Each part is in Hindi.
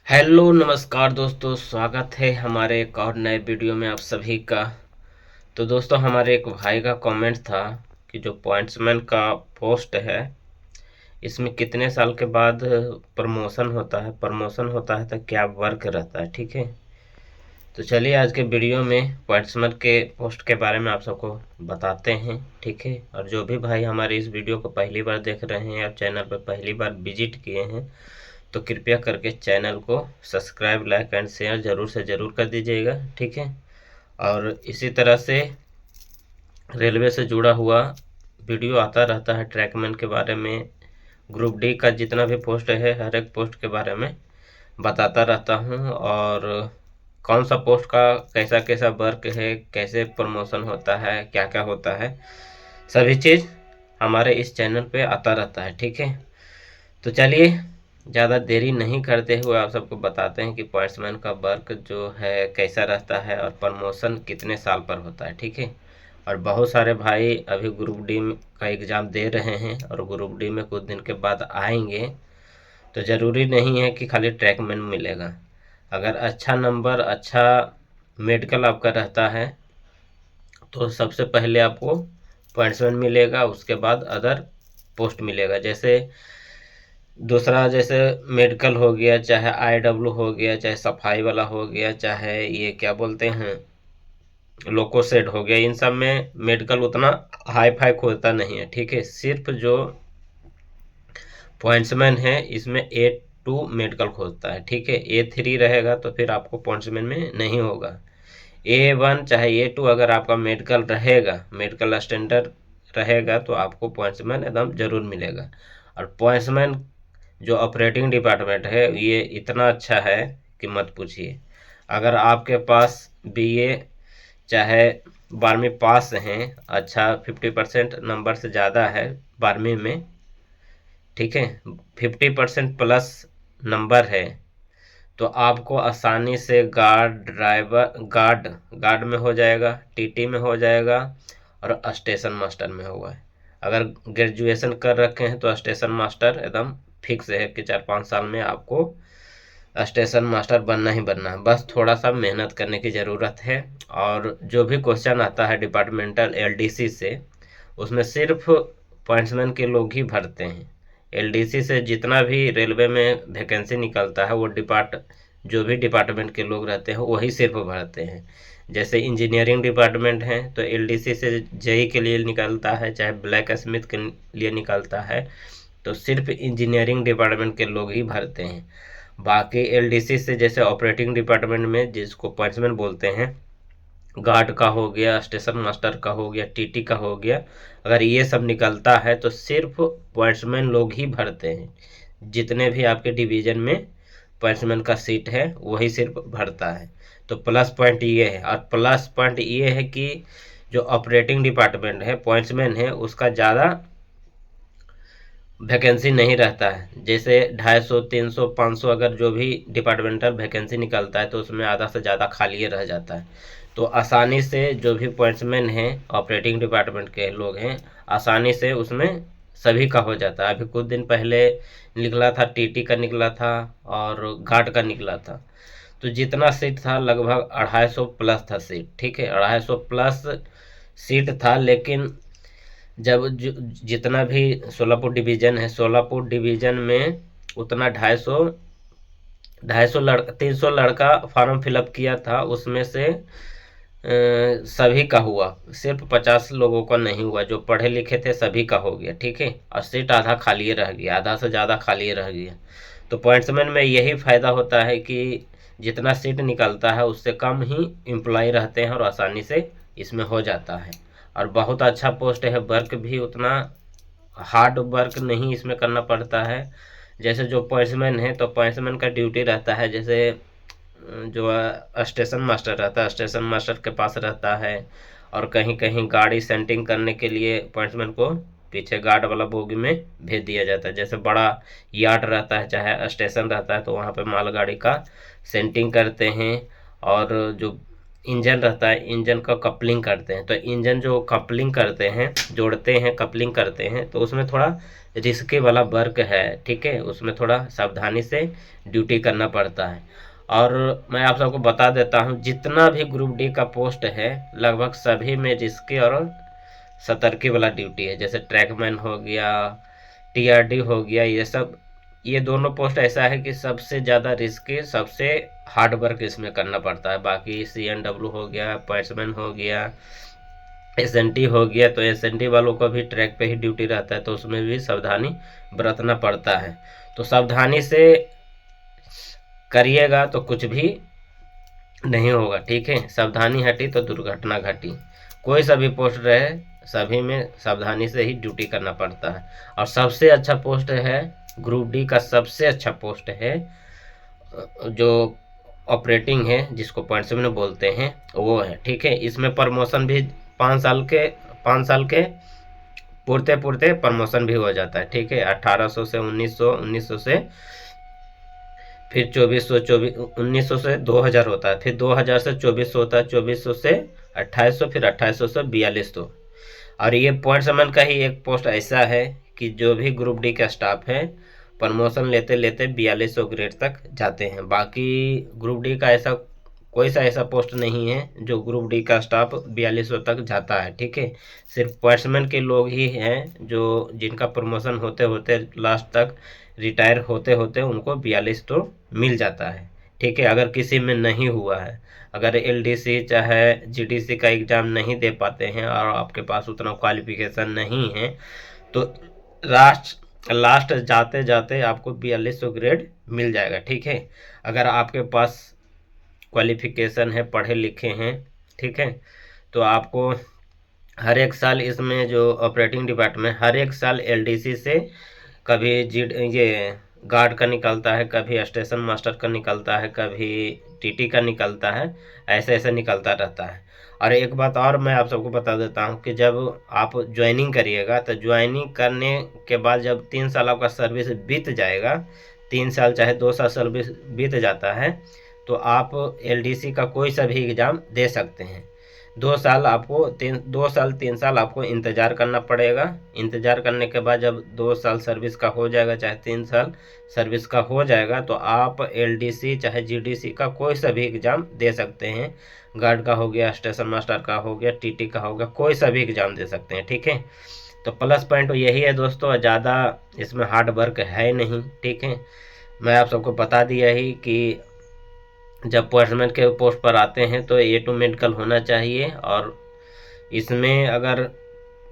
हेलो नमस्कार दोस्तों, स्वागत है हमारे एक और नए वीडियो में आप सभी का। तो दोस्तों, हमारे एक भाई का कमेंट था कि जो पॉइंट्समैन का पोस्ट है इसमें कितने साल के बाद प्रमोशन होता है तो क्या वर्क रहता है। ठीक है, तो चलिए आज के वीडियो में पॉइंट्समैन के पोस्ट के बारे में आप सबको बताते हैं। ठीक है, और जो भी भाई हमारे इस वीडियो को पहली बार देख रहे हैं या चैनल पर पहली बार विजिट किए हैं तो कृपया करके चैनल को सब्सक्राइब, लाइक एंड शेयर ज़रूर से ज़रूर कर दीजिएगा। ठीक है, और इसी तरह से रेलवे से जुड़ा हुआ वीडियो आता रहता है ट्रैकमैन के बारे में। ग्रुप डी का जितना भी पोस्ट है हर एक पोस्ट के बारे में बताता रहता हूँ, और कौन सा पोस्ट का कैसा कैसा वर्क है, कैसे प्रमोशन होता है, क्या क्या होता है, सभी चीज़ हमारे इस चैनल पे आता रहता है। ठीक है, तो चलिए ज़्यादा देरी नहीं करते हुए आप सबको बताते हैं कि पॉइंट्समैन का वर्क जो है कैसा रहता है और प्रमोशन कितने साल पर होता है। ठीक है, और बहुत सारे भाई अभी ग्रुप डी का एग्ज़ाम दे रहे हैं और ग्रुप डी में कुछ दिन के बाद आएंगे, तो ज़रूरी नहीं है कि खाली ट्रैकमैन मिलेगा। अगर अच्छा नंबर, अच्छा मेडिकल आपका रहता है तो सबसे पहले आपको पॉइंट्समैन मिलेगा, उसके बाद अदर पोस्ट मिलेगा। जैसे दूसरा, जैसे मेडिकल हो गया, चाहे आईडब्ल्यू हो गया, चाहे सफाई वाला हो गया, चाहे ये क्या बोलते हैं लोको सेट हो गया, इन सब में मेडिकल उतना हाई फाई खोलता नहीं है। ठीक है, सिर्फ जो पॉइंट्समैन है इसमें A2 मेडिकल खोलता है। ठीक है, A3 रहेगा तो फिर आपको पॉइंट्समैन में नहीं होगा। A1 चाहे A2 अगर आपका मेडिकल रहेगा, मेडिकल स्टैंडर्ड रहेगा, तो आपको पॉइंट्समैन एकदम ज़रूर मिलेगा। और पॉइंट्समैन जो ऑपरेटिंग डिपार्टमेंट है ये इतना अच्छा है कि मत पूछिए। अगर आपके पास BA चाहे 12वीं पास हैं, अच्छा 50% नंबर से ज़्यादा है 12वीं में, ठीक है, 50% प्लस नंबर है, तो आपको आसानी से गार्ड ड्राइवर गार्ड में हो जाएगा, TT में हो जाएगा और स्टेशन मास्टर में होगा। अगर ग्रेजुएशन कर रखे हैं तो स्टेशन मास्टर एकदम फिक्स है कि 4-5 साल में आपको स्टेशन मास्टर बनना ही बनना है। बस थोड़ा सा मेहनत करने की ज़रूरत है। और जो भी क्वेश्चन आता है डिपार्टमेंटल LDC से, उसमें सिर्फ पॉइंट्समैन के लोग ही भरते हैं। LDC से जितना भी रेलवे में वैकेंसी निकलता है वो जो भी डिपार्टमेंट के लोग रहते हैं वही सिर्फ भरते हैं। जैसे इंजीनियरिंग डिपार्टमेंट है तो LDC से JEE के लिए निकलता है, चाहे ब्लैक स्मिथ के लिए निकलता है, तो सिर्फ इंजीनियरिंग डिपार्टमेंट के लोग ही भरते हैं। बाकी LDC से जैसे ऑपरेटिंग डिपार्टमेंट में जिसको पॉइंट्समैन बोलते हैं, गार्ड का हो गया, स्टेशन मास्टर का हो गया, TT का हो गया, अगर ये सब निकलता है तो सिर्फ पॉइंट्समैन लोग ही भरते हैं। जितने भी आपके डिवीज़न में पॉइंट्समैन का सीट है वही सिर्फ भरता है। तो प्लस पॉइंट ये है, और प्लस पॉइंट ये है कि जो ऑपरेटिंग डिपार्टमेंट है पॉइंट्समैन है उसका ज़्यादा वैकेंसी नहीं रहता है। जैसे 250, 300, 500 अगर जो भी डिपार्टमेंटल वैकेंसी निकलता है तो उसमें आधा से ज़्यादा खाली रह जाता है। तो आसानी से जो भी पॉइंट्समैन हैं ऑपरेटिंग डिपार्टमेंट के लोग हैं, आसानी से उसमें सभी का हो जाता है। अभी कुछ दिन पहले निकला था, TT का निकला था और गार्ड का निकला था, तो जितना सीट था लगभग 250 प्लस था सीट। ठीक है, 250 प्लस सीट था, लेकिन जब जितना भी सोलापुर डिवीज़न है, सोलापुर डिवीज़न में उतना 300 लड़का फॉर्म फिलअप किया था, उसमें से सभी का हुआ, सिर्फ 50 लोगों का नहीं हुआ। जो पढ़े लिखे थे सभी का हो गया। ठीक है, और सीट आधा खाली रह गया, आधा से ज़्यादा खाली रह गया। तो पॉइंट्समैन में यही फ़ायदा होता है कि जितना सीट निकलता है उससे कम ही एम्प्लॉय रहते हैं और आसानी से इसमें हो जाता है। और बहुत अच्छा पोस्ट है, वर्क भी उतना हार्ड वर्क नहीं इसमें करना पड़ता है। जैसे जो पॉइंट्समैन है तो पॉइंट्समैन का ड्यूटी रहता है, जैसे जो स्टेशन मास्टर रहता है स्टेशन मास्टर के पास रहता है, और कहीं कहीं गाड़ी सेंटिंग करने के लिए पॉइंट्समैन को पीछे गार्ड वाला बोगी में भेज दिया जाता है। जैसे बड़ा यार्ड रहता है चाहे स्टेशन रहता है तो वहाँ पे मालगाड़ी का सेंटिंग करते हैं, और जो इंजन रहता है, इंजन का कपलिंग करते हैं। तो इंजन जो कपलिंग करते हैं, जोड़ते हैं, कपलिंग करते हैं, तो उसमें थोड़ा रिस्की वाला वर्क है, ठीक है। उसमें थोड़ा सावधानी से ड्यूटी करना पड़ता है। और मैं आप सबको बता देता हूँ, जितना भी ग्रुप डी का पोस्ट है लगभग सभी में रिस्की और सतर्की वाला ड्यूटी है। जैसे ट्रैकमैन हो गया, टीआरडी हो गया, ये सब, ये दोनों पोस्ट ऐसा है कि सबसे ज़्यादा रिस्की, सबसे हार्ड वर्क इसमें करना पड़ता है। बाकी CNW हो गया, पैट्समैन हो गया, SNT हो गया, तो SNT वालों को भी ट्रैक पे ही ड्यूटी रहता है, तो उसमें भी सावधानी बरतना पड़ता है। तो सावधानी से करिएगा तो कुछ भी नहीं होगा, ठीक है। सावधानी हटी तो दुर्घटना घटी। कोई सा भी पोस्ट रहे, सभी में सावधानी से ही ड्यूटी करना पड़ता है। और सबसे अच्छा पोस्ट है, ग्रुप डी का सबसे अच्छा पोस्ट है जो ऑपरेटिंग है, जिसको पॉइंट्समैन बोलते हैं, वो है, ठीक है। इसमें प्रमोशन भी 5 साल के पूरते पूरते प्रमोशन भी हो जाता है, ठीक है। 1800 से 1900, 1900 से फिर 1900 से 2000 होता है, फिर 2000 से 2400 होता है, 2400 से 2800, फिर 2800 से 4200। और ये पॉइंट्समैन का ही एक पोस्ट ऐसा है कि जो भी ग्रुप डी का स्टाफ है, प्रमोशन लेते लेते 4200 ग्रेड तक जाते हैं। बाकी ग्रुप डी का ऐसा कोई सा ऐसा पोस्ट नहीं है जो ग्रुप डी का स्टाफ 4200 तक जाता है, ठीक है। सिर्फ पॉइंट्समैन के लोग ही हैं जो जिनका प्रमोशन होते होते लास्ट तक रिटायर होते होते उनको 42 तो मिल जाता है, ठीक है। अगर किसी में नहीं हुआ है, अगर LDC चाहे GDC का एग्ज़ाम नहीं दे पाते हैं और आपके पास उतना क्वालिफिकेशन नहीं है, तो लास्ट जाते जाते आपको 4200 ग्रेड मिल जाएगा, ठीक है। अगर आपके पास क्वालिफिकेशन है, पढ़े लिखे हैं, ठीक है, तो आपको हर एक साल इसमें जो ऑपरेटिंग डिपार्टमेंट हर एक साल LDC से कभी ये गार्ड का निकलता है, कभी स्टेशन मास्टर का निकलता है, कभी TT का निकलता है, ऐसे ऐसे निकलता रहता है। और एक बात और मैं आप सबको बता देता हूँ कि जब आप ज्वाइनिंग करिएगा, तो ज्वाइनिंग करने के बाद जब 3 साल आपका सर्विस बीत जाएगा, 3 साल चाहे 2 साल सर्विस बीत जाता है, तो आप LDC का कोई सा भी एग्ज़ाम दे सकते हैं। 2 साल 3 साल आपको इंतज़ार करना पड़ेगा। इंतज़ार करने के बाद जब 2 साल सर्विस का हो जाएगा, चाहे 3 साल सर्विस का हो जाएगा, तो आप LDC चाहे GDC का कोई सा भी एग्ज़ाम दे सकते हैं। गार्ड का हो गया, स्टेशन मास्टर का हो गया, TT का हो गया, कोई सा भी एग्ज़ाम दे सकते हैं, ठीक है। तो प्लस पॉइंट तो यही है दोस्तों, ज़्यादा इसमें हार्ड वर्क है नहीं, ठीक है। मैं आप सबको बता दिया ही कि जब पॉइंट्समैन के पोस्ट पर आते हैं तो A2 मेडिकल होना चाहिए। और इसमें अगर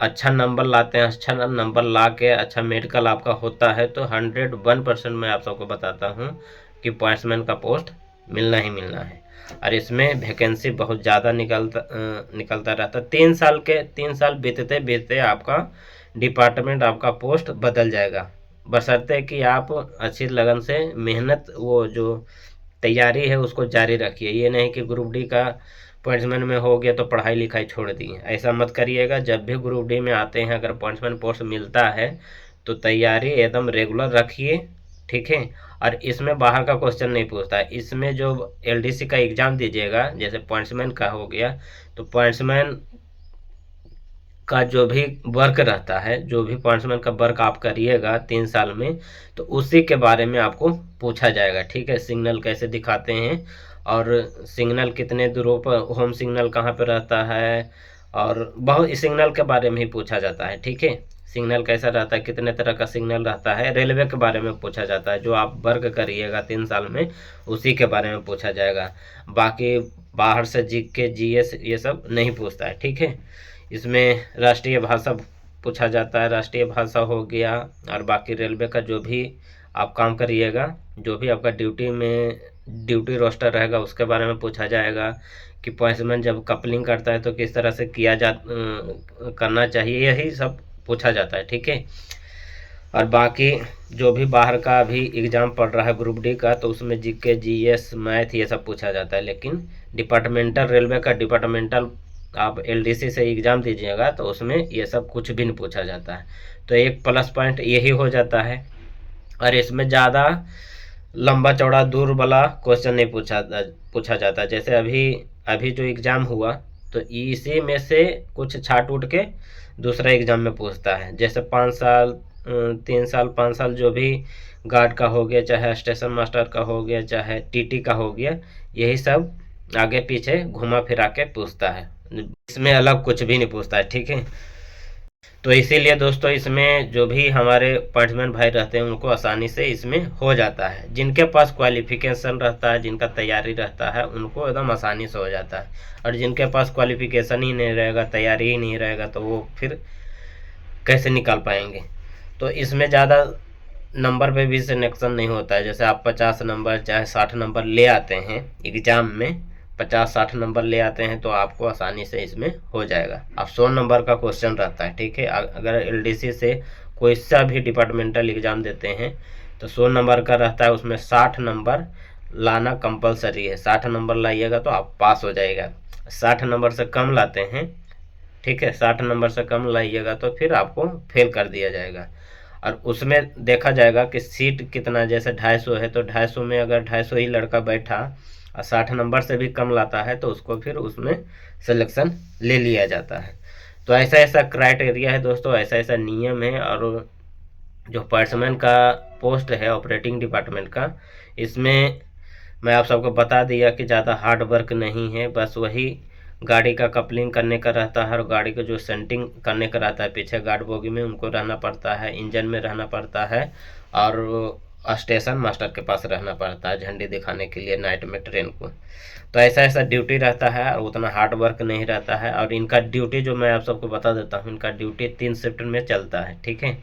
अच्छा नंबर लाते हैं, अच्छा नंबर ला के अच्छा मेडिकल आपका होता है, तो 101% मैं आप सबको बताता हूँ कि पॉइंट्समैन का पोस्ट मिलना ही मिलना है। और इसमें वैकेंसी बहुत ज़्यादा निकलता रहता है। 3 साल बीतते बीतते आपका डिपार्टमेंट, आपका पोस्ट बदल जाएगा, बशर्ते कि आप अच्छी लगन से मेहनत, वो जो तैयारी है उसको जारी रखिए। ये नहीं कि ग्रुप डी का पॉइंट्समैन में हो गया तो पढ़ाई लिखाई छोड़ दी, ऐसा मत करिएगा। जब भी ग्रुप डी में आते हैं, अगर पॉइंट्समैन पोस्ट मिलता है तो तैयारी एकदम रेगुलर रखिए, ठीक है। और इसमें बाहर का क्वेश्चन नहीं पूछता है। इसमें जो LDC का एग्ज़ाम दीजिएगा, जैसे पॉइंट्समैन का हो गया, तो पॉइंट्समैन का जो भी वर्क रहता है, जो भी पॉइंट्समैन का वर्क आप करिएगा 3 साल में, तो उसी के बारे में आपको पूछा जाएगा, ठीक है। सिग्नल कैसे दिखाते हैं, और सिग्नल कितने दूरों पर, होम सिग्नल कहाँ पर रहता है, और बहुत सिग्नल के बारे में ही पूछा जाता है, ठीक है। सिग्नल कैसा रहता है, कितने तरह का सिग्नल रहता है, रेलवे के बारे में पूछा जाता है। जो आप वर्क करिएगा 3 साल में, उसी के बारे में पूछा जाएगा। बाकी बाहर से GK GS ये सब नहीं पूछता है, ठीक है। इसमें राष्ट्रीय भाषा पूछा जाता है, राष्ट्रीय भाषा हो गया। और बाकी रेलवे का जो भी आप काम करिएगा, जो भी आपका ड्यूटी रोस्टर रहेगा, उसके बारे में पूछा जाएगा कि पॉइंट्समैन जब कपलिंग करता है तो किस तरह से करना चाहिए, यही सब पूछा जाता है, ठीक है। और बाकी जो भी बाहर का अभी एग्ज़ाम पढ़ रहा है ग्रुप डी का, तो उसमें GK GS मैथ ये सब पूछा जाता है। लेकिन डिपार्टमेंटल, रेलवे का डिपार्टमेंटल आप LDC से एग्ज़ाम दीजिएगा तो उसमें ये सब कुछ भी नहीं पूछा जाता है। तो एक प्लस पॉइंट यही हो जाता है। और इसमें ज़्यादा लंबा चौड़ा दूर वाला क्वेश्चन नहीं पूछा जाता। जैसे अभी अभी जो एग्ज़ाम हुआ तो इसी में से कुछ छाट उठ के दूसरा एग्ज़ाम में पूछता है। जैसे 5 साल 3 साल 5 साल जो भी गार्ड का हो गया, चाहे स्टेशन मास्टर का हो गया, चाहे टीटी का हो गया, यही सब आगे पीछे घुमा फिरा के पूछता है। इसमें अलग कुछ भी नहीं पूछता है, ठीक है। तो इसीलिए दोस्तों इसमें जो भी हमारे पॉइंट्समैन भाई रहते हैं उनको आसानी से इसमें हो जाता है। जिनके पास क्वालिफिकेशन रहता है, जिनका तैयारी रहता है, उनको एकदम आसानी से हो जाता है। और जिनके पास क्वालिफिकेशन ही नहीं रहेगा, तैयारी ही नहीं रहेगा, तो वो फिर कैसे निकाल पाएंगे। तो इसमें ज़्यादा नंबर पे भी सिलेक्शन नहीं होता है। जैसे आप 50 नंबर चाहे 60 नंबर ले आते हैं एग्ज़ाम में, 50-60 नंबर ले आते हैं तो आपको आसानी से इसमें हो जाएगा। अब 100 नंबर का क्वेश्चन रहता है, ठीक है। अगर एलडीसी से कोई सा भी डिपार्टमेंटल एग्ज़ाम देते हैं तो 100 नंबर का रहता है, उसमें 60 नंबर लाना कंपलसरी है। 60 नंबर लाइएगा तो आप पास हो जाएगा। 60 नंबर से कम लाते हैं, ठीक है, 60 नंबर से कम लाइएगा तो फिर आपको फेल कर दिया जाएगा। और उसमें देखा जाएगा कि सीट कितना, जैसे 250 है तो 250 में अगर 250 ही लड़का बैठा और 60 नंबर से भी कम लाता है तो उसको फिर उसमें सिलेक्शन ले लिया जाता है। तो ऐसा ऐसा क्राइटेरिया है दोस्तों, ऐसा ऐसा नियम है। और जो पर्समैन का पोस्ट है ऑपरेटिंग डिपार्टमेंट का, इसमें मैं आप सबको बता दिया कि ज़्यादा हार्ड वर्क नहीं है। बस वही गाड़ी का कपलिंग करने का रहता है और गाड़ी का जो सेंटिंग करने का रहता है, पीछे गार्ड बोगी में उनको रहना पड़ता है, इंजन में रहना पड़ता है, और स्टेशन मास्टर के पास रहना पड़ता है झंडी दिखाने के लिए नाइट में ट्रेन को। तो ऐसा ऐसा ड्यूटी रहता है और उतना हार्ड वर्क नहीं रहता है। और इनका ड्यूटी जो मैं आप सबको बता देता हूँ, इनका ड्यूटी 3 शिफ्ट में चलता है, ठीक है।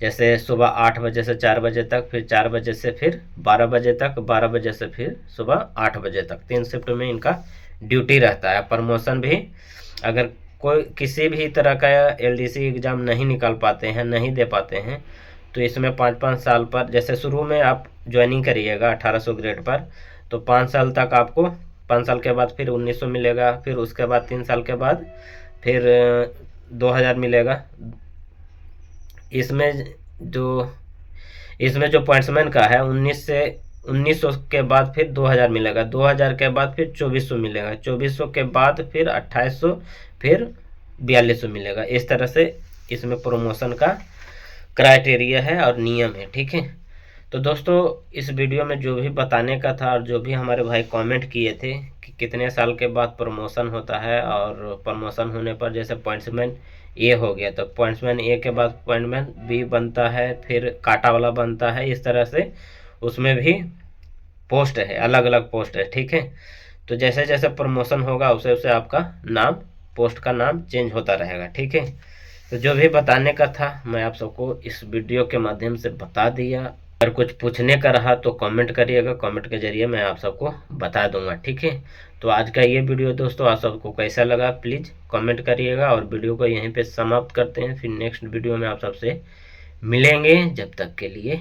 जैसे सुबह 8 बजे से 4 बजे तक, फिर 4 बजे से फिर 12 बजे तक, 12 बजे से फिर सुबह 8 बजे तक, 3 शिफ्ट में इनका ड्यूटी रहता है। प्रमोशन भी अगर कोई किसी भी तरह का एलडीसी एग्ज़ाम नहीं निकाल पाते हैं, नहीं दे पाते हैं, तो इसमें 5-5 साल पर, जैसे शुरू में आप ज्वाइनिंग करिएगा 1800 ग्रेड पर, तो 5 साल तक आपको, 5 साल के बाद फिर 1900 मिलेगा, फिर उसके बाद 3 साल के बाद फिर 2000 मिलेगा। इसमें जो इसमें जो पॉइंट्समैन का है 1900 के बाद फिर 2000 मिलेगा, 2000 के बाद फिर 2400 मिलेगा, 2400 के बाद फिर 2800, फिर 4200 मिलेगा। इस तरह से इसमें प्रमोशन का क्राइटेरिया है और नियम है, ठीक है। तो दोस्तों इस वीडियो में जो भी बताने का था और जो भी हमारे भाई कमेंट किए थे कि कितने साल के बाद प्रमोशन होता है, और प्रमोशन होने पर जैसे पॉइंट्समैन ए हो गया तो पॉइंट्समैन ए के बाद पॉइंटमैन बी बनता है, फिर काटा वाला बनता है। इस तरह से उसमें भी पोस्ट है, अलग अलग पोस्ट है, ठीक है। तो जैसे जैसे प्रमोशन होगा उसे उसे आपका नाम, पोस्ट का नाम चेंज होता रहेगा, ठीक है। तो जो भी बताने का था मैं आप सबको इस वीडियो के माध्यम से बता दिया। अगर कुछ पूछने का रहा तो कमेंट करिएगा, कमेंट के जरिए मैं आप सबको बता दूंगा, ठीक है। तो आज का ये वीडियो दोस्तों आप सबको कैसा लगा प्लीज़ कमेंट करिएगा, और वीडियो को यहीं पे समाप्त करते हैं। फिर नेक्स्ट वीडियो में आप सबसे मिलेंगे, जब तक के लिए